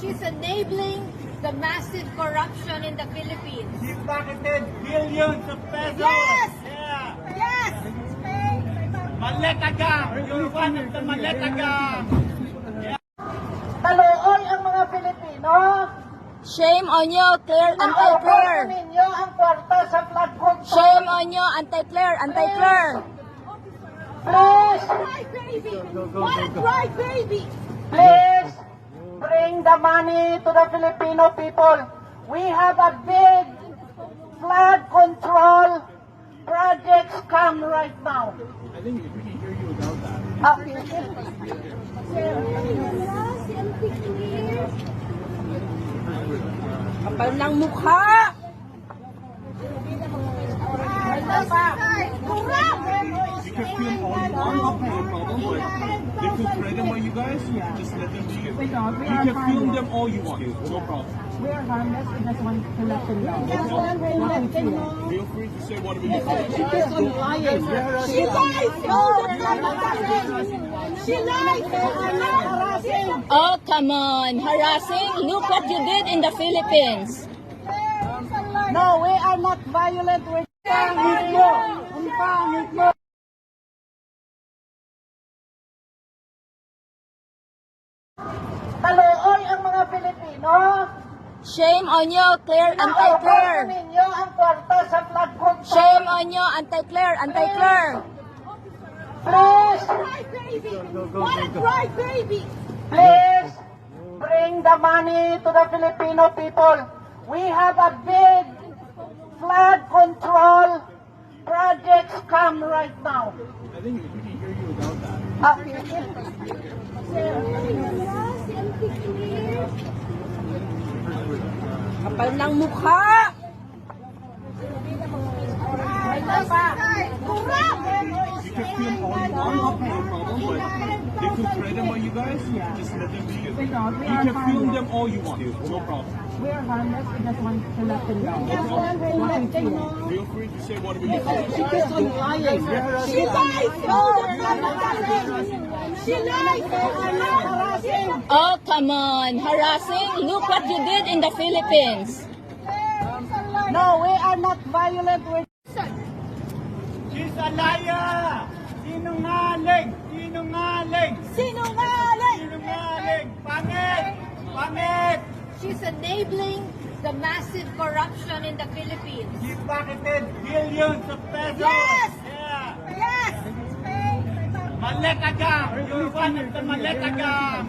She's enabling the massive corruption in the Philippines. She pocketed billions of pesos. Yes! Yeah. Yes! Maleta gang. You're one of the Maleta gang. Taluoy ang mga Pilipino. Shame on you, Claire, Naubos anti-Claire. ninyo ang kwarta sa flood control. Shame on you, anti-Claire, anti-Claire. Please, Cry baby! What a cry baby! please, bring the money to the Filipino people. We have a big flood control projects come right now. I think we can hear you without that. Kapal ng mukha. You can film all you want, no problem, but they could threaten by you guys. Just let them do it. You can film them all you want, no problem. We are harmless. We just want to let them know. Feel free to say whatever you want. She lies! She lies! Oh, come on. Harassing? Look what you did in the Philippines. No, we are not violent. We're pangit mo! Ang pangit mo! Taluoy ang mga Pilipino. Shame on you, Claire, Naubos anti-Claire. ninyo ang kwarta sa flood control. Shame on you, anti-Claire, anti-Claire. Please, Cry baby! What a cry baby! please, bring the money to the Filipino people. We have a big flood control projects come right now. I think we can hear you without that. Kapal ng mukha. You can film all you want, no problem, but they could threaten by you guys. Just let them do it. You can film them all you want, no problem. We are harmless. We just want to let them know. Feel free to say whatever you want. She lies! She lies! Oh, come on. Harassing? Look what you did in the Philippines. No, we are not violent. We're She's a liar! Sinungaling! Sinungaling! Sinungaling! Sinungaling! Pangit! Pangit! She's enabling the massive corruption in the Philippines. She pocketed billions of pesos. Yes! Yeah. Yes! Maleta gang. You're one of the Maleta gang.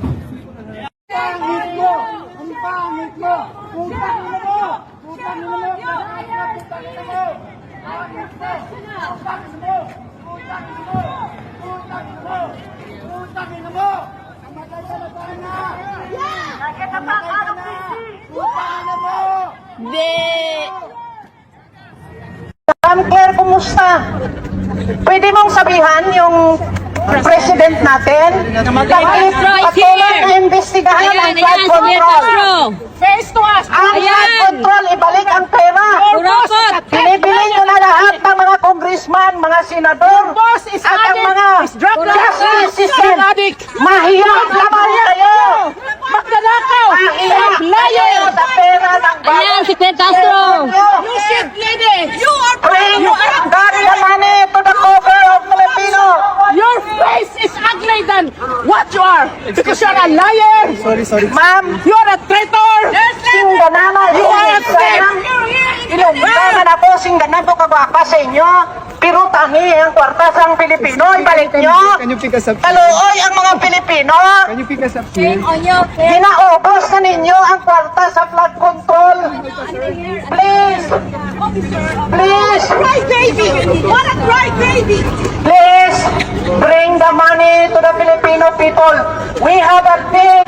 pangit mo! Ang pangit mo! Putang ina mo! Putang ina mo! Putang ina mo! Putang ina mo! Pangit mo! Putang ina mo! Putang ina mo! Putang ina mo! Putang ina mo! Namatay ka na sana! Namatay ka na! Putang ina mo! Hindi. Ma'am Claire, kumusta? Pwede mong sabihan yung president natin? Patuloy na imbestigahan ang flood control. Face to us. Ang flood control, ibalik ang pera. Binibili nyo na lahat ng mga congressman, mga senador, at ang mga justice system. Mahirap naman kayo. Magnanakaw. Mahirap kayo sa pera ng Ayan, si Ted Castro. You are bring back the money to the cover of Filipino. Your face is ugly than what you are. Because you're a liar. Ma'am, You're a traitor. singganana, You are a thief. Ilungganan ako, singganan ko kagwapa sa inyo. Pero tangi ang kwarta sa Pilipino, ibalik nyo. Taluoy ang mga Pilipino. Shame on you, Claire. Ginaubos na ninyo ang kwarta sa flood control. Please, please, Cry baby! What a cry baby! please, bring the money to the Filipino people. We have a big